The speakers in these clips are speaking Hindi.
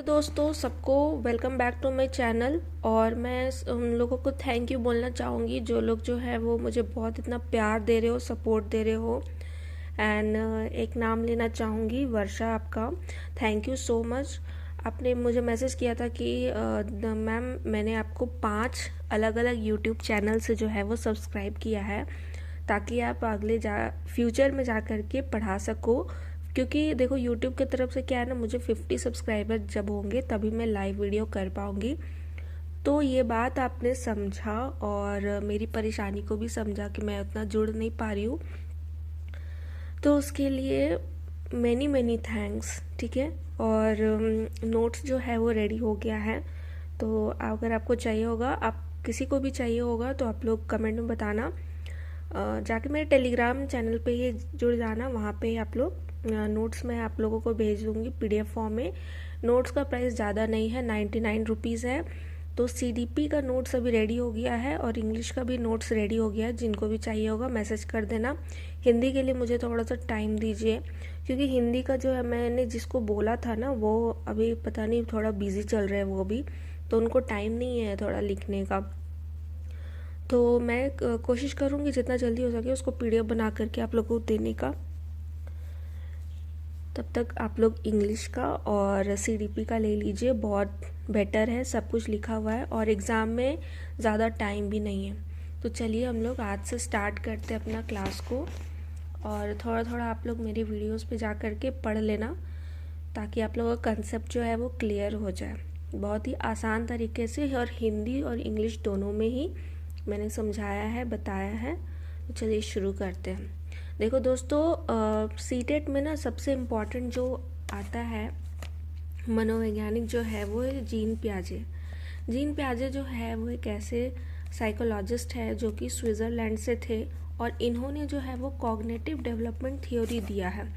दोस्तों सबको welcome back to my channel. और मैं उन लोगों को थैंक यू बोलना चाहूँगी जो लोग जो है वो मुझे बहुत इतना प्यार दे रहे हो, सपोर्ट दे रहे हो। एंड एक नाम लेना चाहूँगी, वर्षा। आपका थैंक यू सो मच। आपने मुझे मैसेज किया था कि मैम मैंने आपको 5 अलग अलग यूट्यूब चैनल से जो है वो सब्सक्राइब किया है ताकि आप अगले फ्यूचर में जा कर के पढ़ा सको। क्योंकि देखो यूट्यूब की तरफ से क्या है ना, मुझे 50 सब्सक्राइबर जब होंगे तभी मैं लाइव वीडियो कर पाऊँगी। तो ये बात आपने समझा और मेरी परेशानी को भी समझा कि मैं उतना जुड़ नहीं पा रही हूँ, तो उसके लिए मैनी मैनी थैंक्स। ठीक है। और नोट्स जो है वो रेडी हो गया है, तो अगर आपको चाहिए होगा, आप किसी को भी चाहिए होगा तो आप लोग कमेंट में बताना। जाके मेरे टेलीग्राम चैनल पे ही जुड़ जाना, वहाँ पे आप लोग नोट्स मैं आप लोगों को भेज दूँगी PDF फॉर्म में। नोट्स का प्राइस ज़्यादा नहीं है, 99 रुपीज़ है। तो CDP का नोट्स अभी रेडी हो गया है और इंग्लिश का भी नोट्स रेडी हो गया है। जिनको भी चाहिए होगा मैसेज कर देना। हिंदी के लिए मुझे थोड़ा सा टाइम दीजिए, क्योंकि हिंदी का जो है मैंने जिसको बोला था ना वो अभी पता नहीं थोड़ा बिजी चल रहे हैं वो भी, तो उनको टाइम नहीं है थोड़ा लिखने का। तो मैं कोशिश करूँगी जितना जल्दी हो सके उसको PDF बना करके आप लोगों को देने का। तब तक आप लोग इंग्लिश का और CDP का ले लीजिए, बहुत बेटर है, सब कुछ लिखा हुआ है और एग्ज़ाम में ज़्यादा टाइम भी नहीं है। तो चलिए हम लोग आज से स्टार्ट करते हैं अपना क्लास को। और थोड़ा थोड़ा आप लोग मेरी वीडियोस पे जा कर के पढ़ लेना ताकि आप लोगों का कंसेप्ट जो है वो क्लियर हो जाए। बहुत ही आसान तरीके से और हिंदी और इंग्लिश दोनों में ही मैंने समझाया है, बताया है। तो चलिए शुरू करते हैं। देखो दोस्तों, सीटेट में ना सबसे इम्पॉर्टेंट जो आता है मनोवैज्ञानिक जो है वो है जीन पियाजे। जीन पियाजे जो है वो एक ऐसे साइकोलॉजिस्ट है जो कि स्विट्ज़रलैंड से थे और इन्होंने जो है वो कॉग्निटिव डेवलपमेंट थ्योरी दिया है,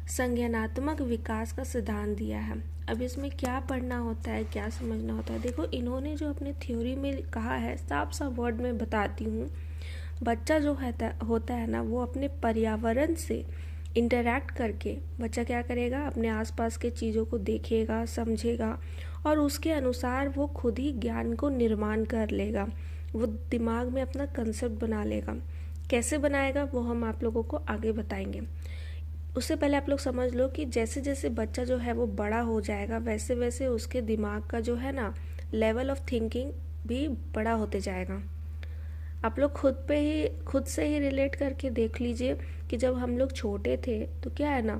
संज्ञानात्मक विकास का सिद्धांत दिया है। अब इसमें क्या पढ़ना होता है, क्या समझना होता है, देखो इन्होंने जो अपने थ्योरी में कहा है, साफ साफ वर्ड में बताती हूँ। बच्चा जो होता है ना, वो अपने पर्यावरण से इंटरैक्ट करके बच्चा क्या करेगा, अपने आसपास के चीज़ों को देखेगा, समझेगा और उसके अनुसार वो खुद ही ज्ञान को निर्माण कर लेगा। वो दिमाग में अपना कंसेप्ट बना लेगा। कैसे बनाएगा वो हम आप लोगों को आगे बताएंगे। उससे पहले आप लोग समझ लो कि जैसे जैसे बच्चा जो है वो बड़ा हो जाएगा वैसे वैसे उसके दिमाग का जो है ना लेवल ऑफ थिंकिंग भी बड़ा होते जाएगा। आप लोग खुद से ही रिलेट करके देख लीजिए कि जब हम लोग छोटे थे तो क्या है ना,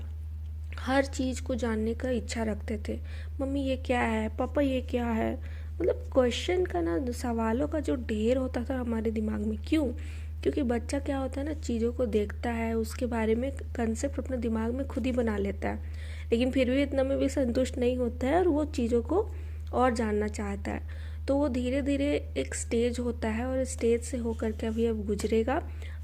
हर चीज़ को जानने का इच्छा रखते थे। मम्मी ये क्या है, पापा ये क्या है, मतलब क्वेश्चन का ना, सवालों का जो ढेर होता था हमारे दिमाग में। क्यों? क्योंकि बच्चा क्या होता है ना, चीज़ों को देखता है, उसके बारे में कंसेप्ट अपने दिमाग में खुद ही बना लेता है, लेकिन फिर भी इतना में भी संतुष्ट नहीं होता है और वो चीज़ों को और जानना चाहता है। तो वो धीरे धीरे एक स्टेज होता है और स्टेज से होकर के अभी अब गुजरेगा।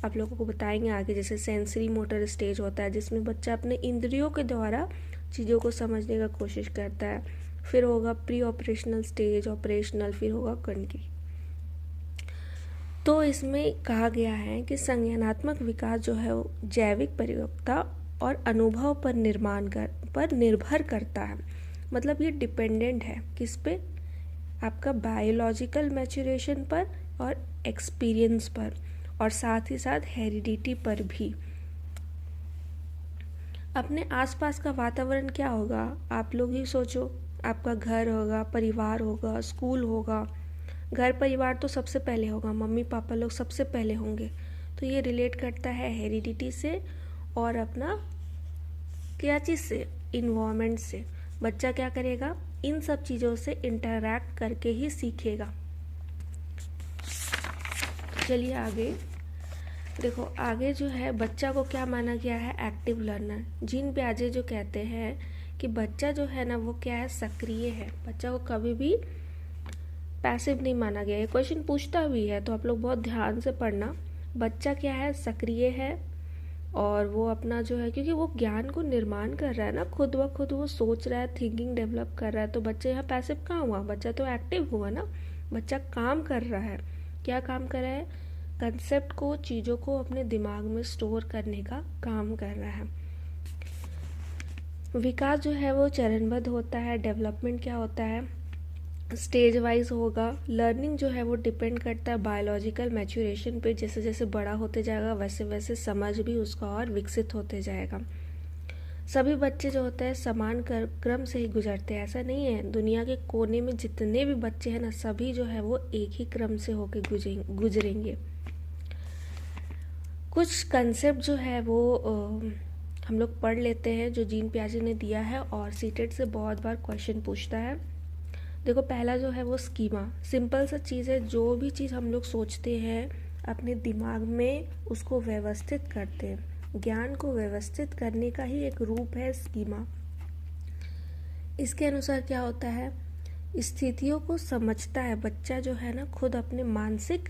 आप लोगों को बताएंगे आगे। जैसे सेंसरी मोटर स्टेज होता है जिसमें बच्चा अपने इंद्रियों के द्वारा चीज़ों को समझने का कोशिश करता है। फिर होगा प्री ऑपरेशनल स्टेज, ऑपरेशनल, फिर होगा कंट्री। तो इसमें कहा गया है कि संज्ञानात्मक विकास जो है वो जैविक परिपक्वता और अनुभव पर निर्भर करता है। मतलब ये डिपेंडेंट है किस पे, आपका बायोलॉजिकल मैच्योरेशन पर और एक्सपीरियंस पर, और साथ ही साथ हेरिडिटी पर भी। अपने आसपास का वातावरण क्या होगा, आप लोग ही सोचो। आपका घर होगा, परिवार होगा, स्कूल होगा। घर परिवार तो सबसे पहले होगा, मम्मी पापा लोग सबसे पहले होंगे। तो ये रिलेट करता है हेरिडिटी से और अपना क्या चीज़ से, इन्वायरमेंट से। बच्चा क्या करेगा, इन सब चीज़ों से इंटरैक्ट करके ही सीखेगा। चलिए आगे देखो। आगे जो है बच्चा को क्या माना गया है, एक्टिव लर्नर। जीन पियाजे जो कहते हैं कि बच्चा जो है ना वो क्या है, सक्रिय है। बच्चा को कभी भी पैसिव नहीं माना गया है। क्वेश्चन पूछता भी है तो आप लोग बहुत ध्यान से पढ़ना। बच्चा क्या है, सक्रिय है और वो अपना जो है, क्योंकि वो ज्ञान को निर्माण कर रहा है ना, खुद ब खुद वो सोच रहा है, थिंकिंग डेवलप कर रहा है। तो बच्चा यहाँ पैसिव कहाँ हुआ, बच्चा तो एक्टिव हुआ ना। बच्चा काम कर रहा है। क्या काम कर रहा है, कंसेप्ट को, चीज़ों को अपने दिमाग में स्टोर करने का काम कर रहा है। विकास जो है वो चरणबद्ध होता है। डेवलपमेंट क्या होता है, स्टेज वाइज होगा। लर्निंग जो है वो डिपेंड करता है बायोलॉजिकल मैच्योरेशन पे। जैसे जैसे बड़ा होते जाएगा वैसे वैसे समझ भी उसका और विकसित होते जाएगा। सभी बच्चे जो होते हैं समान क्रम से ही गुजरते हैं, ऐसा नहीं है। दुनिया के कोने में जितने भी बच्चे हैं ना, सभी जो है वो एक ही क्रम से होके गुजरेंगे। कुछ कंसेप्ट जो है वो हम लोग पढ़ लेते हैं जो जीन पियाजे ने दिया है, और सीटेट से बहुत बार क्वेश्चन पूछता है। देखो, पहला जो है वो स्कीमा। सिंपल सा चीज़ है, जो भी चीज़ हम लोग सोचते हैं अपने दिमाग में उसको व्यवस्थित करते हैं। ज्ञान को व्यवस्थित करने का ही एक रूप है स्कीमा। इसके अनुसार क्या होता है, स्थितियों को समझता है बच्चा जो है ना, खुद अपने मानसिक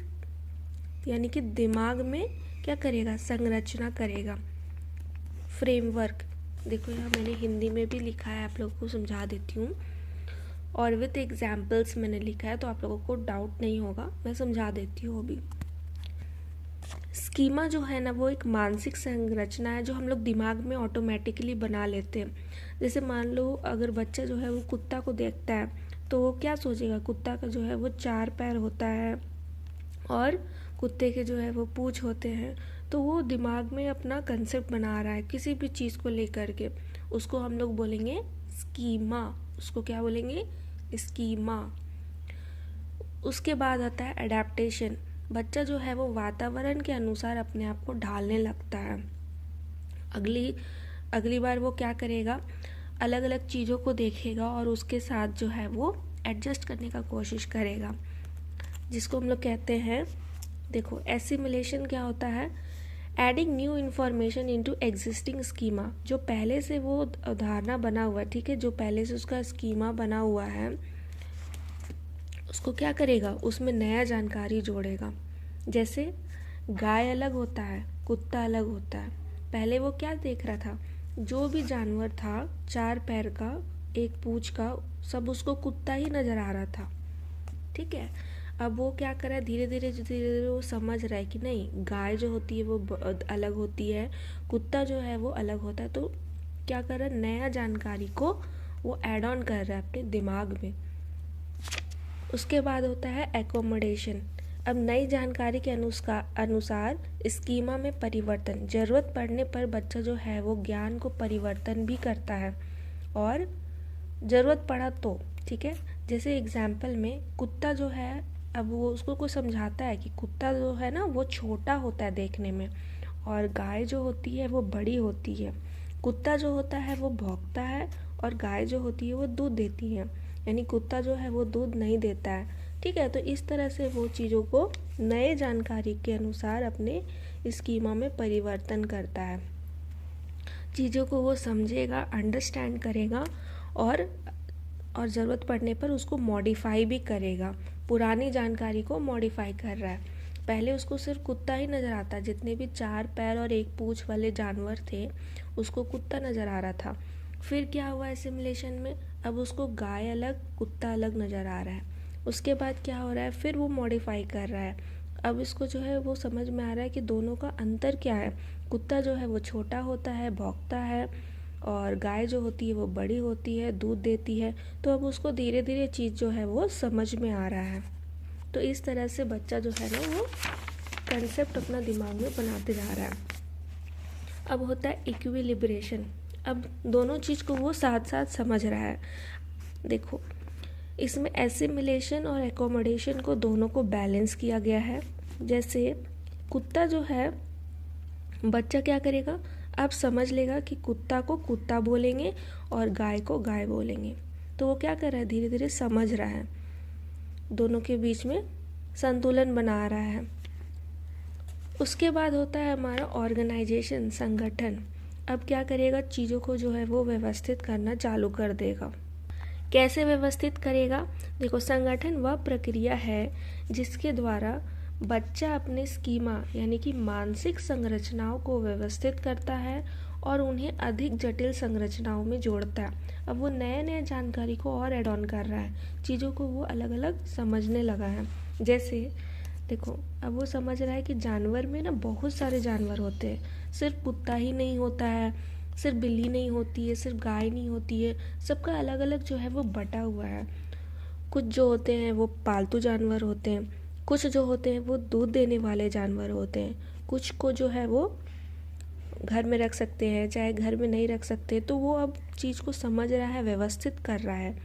यानी कि दिमाग में क्या करेगा, संरचना करेगा, फ्रेमवर्क। देखो यहाँ मैंने हिंदी में भी लिखा है, आप लोगों को समझा देती हूँ, और विथ एग्जाम्पल्स मैंने लिखा है तो आप लोगों को डाउट नहीं होगा, मैं समझा देती हूँ अभी। स्कीमा जो है ना वो एक मानसिक संरचना है जो हम लोग दिमाग में ऑटोमेटिकली बना लेते हैं। जैसे मान लो अगर बच्चा जो है वो कुत्ता को देखता है तो वो क्या सोचेगा, कुत्ता का जो है वो 4 पैर होता है और कुत्ते के जो है वो पूंछ होते हैं। तो वो दिमाग में अपना कंसेप्ट बना रहा है किसी भी चीज़ को लेकर के, उसको हम लोग बोलेंगे स्कीमा। उसको क्या बोलेंगे, स्कीमा। उसके बाद आता है एडेप्टेशन। बच्चा जो है वो वातावरण के अनुसार अपने आप को ढालने लगता है। अगली बार वो क्या करेगा, अलग अलग चीज़ों को देखेगा और उसके साथ जो है वो एडजस्ट करने का कोशिश करेगा, जिसको हम लोग कहते हैं, देखो एसिमिलेशन क्या होता है, adding new information into existing schema. जो पहले से वो धारणा बना हुआ है, ठीक है, जो पहले से उसका स्कीमा बना हुआ है उसको क्या करेगा, उसमें नया जानकारी जोड़ेगा। जैसे गाय अलग होता है, कुत्ता अलग होता है। पहले वो क्या देख रहा था, जो भी जानवर था 4 पैर का, 1 पूंछ का, सब उसको कुत्ता ही नज़र आ रहा था, ठीक है। अब वो क्या कर रहा है, धीरे धीरे वो समझ रहा है कि नहीं, गाय जो होती है वो अलग होती है, कुत्ता जो है वो अलग होता है। तो क्या कर रहा है, नया जानकारी को वो ऐड ऑन कर रहा है अपने दिमाग में। उसके बाद होता है एकोमोडेशन। अब नई जानकारी के अनुसार स्कीमा में परिवर्तन। ज़रूरत पड़ने पर बच्चा जो है वो ज्ञान को परिवर्तन भी करता है, और ज़रूरत पड़ा तो, ठीक है। जैसे एग्जाम्पल में कुत्ता जो है, अब वो उसको कुछ समझाता है कि कुत्ता जो है ना वो छोटा होता है देखने में, और गाय जो होती है वो बड़ी होती है। कुत्ता जो होता है वो भौंकता है और गाय जो होती है वो दूध देती है, यानी कुत्ता जो है वो दूध नहीं देता है, ठीक है। तो इस तरह से वो चीज़ों को नए जानकारी के अनुसार अपने स्कीमा में परिवर्तन करता है। चीज़ों को वो समझेगा, अंडरस्टैंड करेगा, और ज़रूरत पड़ने पर उसको मॉडिफाई भी करेगा। पुरानी जानकारी को मॉडिफाई कर रहा है। पहले उसको सिर्फ कुत्ता ही नज़र आता, जितने भी 4 पैर और 1 पूंछ वाले जानवर थे उसको कुत्ता नज़र आ रहा था। फिर क्या हुआ एसिमिलेशन में, अब उसको गाय अलग कुत्ता अलग नज़र आ रहा है। उसके बाद क्या हो रहा है, फिर वो मॉडिफाई कर रहा है। अब इसको जो है वो समझ में आ रहा है कि दोनों का अंतर क्या है। कुत्ता जो है वो छोटा होता है, भौंकता है, और गाय जो होती है वो बड़ी होती है, दूध देती है। तो अब उसको धीरे धीरे चीज़ जो है वो समझ में आ रहा है। तो इस तरह से बच्चा जो है ना वो कंसेप्ट अपना दिमाग में बनाते जा रहा है। अब होता है इक्विलिब्रेशन। अब दोनों चीज़ को वो साथ साथ समझ रहा है। देखो, इसमें एसिमिलेशन और एकोमोडेशन को दोनों को बैलेंस किया गया है। जैसे कुत्ता जो है, बच्चा क्या करेगा, अब समझ लेगा कि कुत्ता को कुत्ता बोलेंगे और गाय को गाय बोलेंगे। तो वो क्या कर रहा है, धीरे धीरे समझ रहा है, दोनों के बीच में संतुलन बना रहा है। उसके बाद होता है हमारा ऑर्गेनाइजेशन, संगठन। अब क्या करेगा, चीज़ों को जो है वो व्यवस्थित करना चालू कर देगा। कैसे व्यवस्थित करेगा, देखो संगठन वह प्रक्रिया है जिसके द्वारा बच्चा अपने स्कीमा यानी कि मानसिक संरचनाओं को व्यवस्थित करता है और उन्हें अधिक जटिल संरचनाओं में जोड़ता है। अब वो नए जानकारी को और ऐड ऑन कर रहा है, चीज़ों को वो अलग अलग समझने लगा है। जैसे देखो, अब वो समझ रहा है कि जानवर में ना बहुत सारे जानवर होते हैं, सिर्फ कुत्ता ही नहीं होता है, सिर्फ बिल्ली नहीं होती है, सिर्फ गाय नहीं होती है, सबका अलग अलग जो है वो बटा हुआ है। कुछ जो होते हैं वो पालतू जानवर होते हैं, कुछ जो होते हैं वो दूध देने वाले जानवर होते हैं, कुछ को जो है वो घर में रख सकते हैं, चाहे घर में नहीं रख सकते। तो वो अब चीज़ को समझ रहा है, व्यवस्थित कर रहा है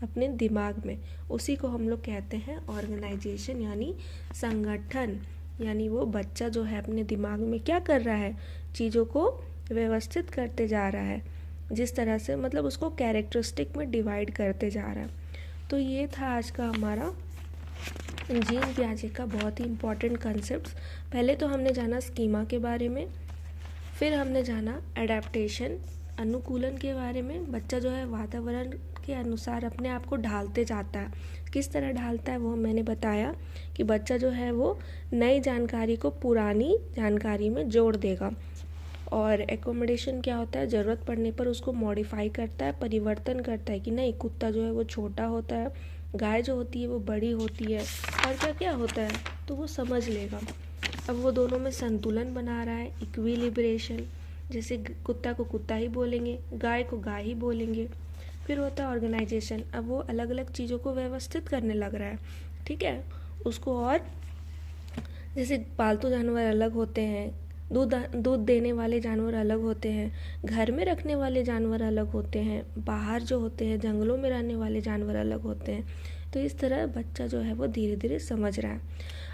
अपने दिमाग में। उसी को हम लोग कहते हैं ऑर्गेनाइजेशन यानी संगठन। यानी वो बच्चा जो है अपने दिमाग में क्या कर रहा है, चीज़ों को व्यवस्थित करते जा रहा है, जिस तरह से मतलब उसको कैरेक्टरिस्टिक में डिवाइड करते जा रहा है। तो ये था आज का हमारा जीन पियाजे का बहुत ही इम्पॉर्टेंट कंसेप्ट। पहले तो हमने जाना स्कीमा के बारे में, फिर हमने जाना एडेप्टेशन अनुकूलन के बारे में। बच्चा जो है वातावरण के अनुसार अपने आप को ढालते जाता है। किस तरह ढालता है वो मैंने बताया कि बच्चा जो है वो नई जानकारी को पुरानी जानकारी में जोड़ देगा। और एकोमोडेशन क्या होता है, ज़रूरत पड़ने पर उसको मॉडिफाई करता है, परिवर्तन करता है कि नहीं कुत्ता जो है वो छोटा होता है, गाय जो होती है वो बड़ी होती है, और क्या क्या होता है तो वो समझ लेगा। अब वो दोनों में संतुलन बना रहा है, इक्विलिब्रेशन। जैसे कुत्ता को कुत्ता ही बोलेंगे, गाय को गाय ही बोलेंगे। फिर होता है ऑर्गेनाइजेशन, अब वो अलग अलग चीज़ों को व्यवस्थित करने लग रहा है, ठीक है उसको। और जैसे पालतू जानवर अलग होते हैं, दूध देने वाले जानवर अलग होते हैं, घर में रखने वाले जानवर अलग होते हैं, बाहर जो होते हैं जंगलों में रहने वाले जानवर अलग होते हैं। तो इस तरह बच्चा जो है वो धीरे धीरे समझ रहा है।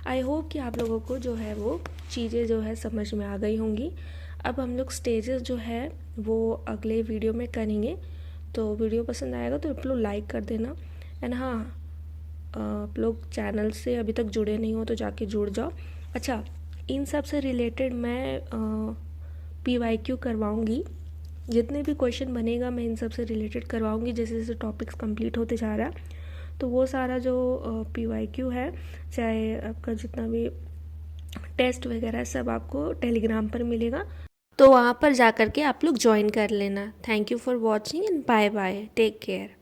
आई होप कि आप लोगों को जो है वो चीज़ें जो है समझ में आ गई होंगी। अब हम लोग स्टेजेस जो है वो अगले वीडियो में करेंगे। तो वीडियो पसंद आएगा तो आप लोग लाइक कर देना। एंड हाँ, आप लोग चैनल से अभी तक जुड़े नहीं हो तो जाके जुड़ जाओ। अच्छा, इन सब से रिलेटेड मैं PYQ करवाऊँगी, जितने भी क्वेश्चन बनेगा मैं इन सब से रिलेटेड करवाऊँगी। जैसे जैसे टॉपिक्स कंप्लीट होते जा रहा है तो वो सारा जो PYQ है, चाहे आपका जितना भी टेस्ट वगैरह सब आपको टेलीग्राम पर मिलेगा, तो वहाँ पर जा कर के आप लोग ज्वाइन कर लेना। Thank you for watching and bye bye, take care.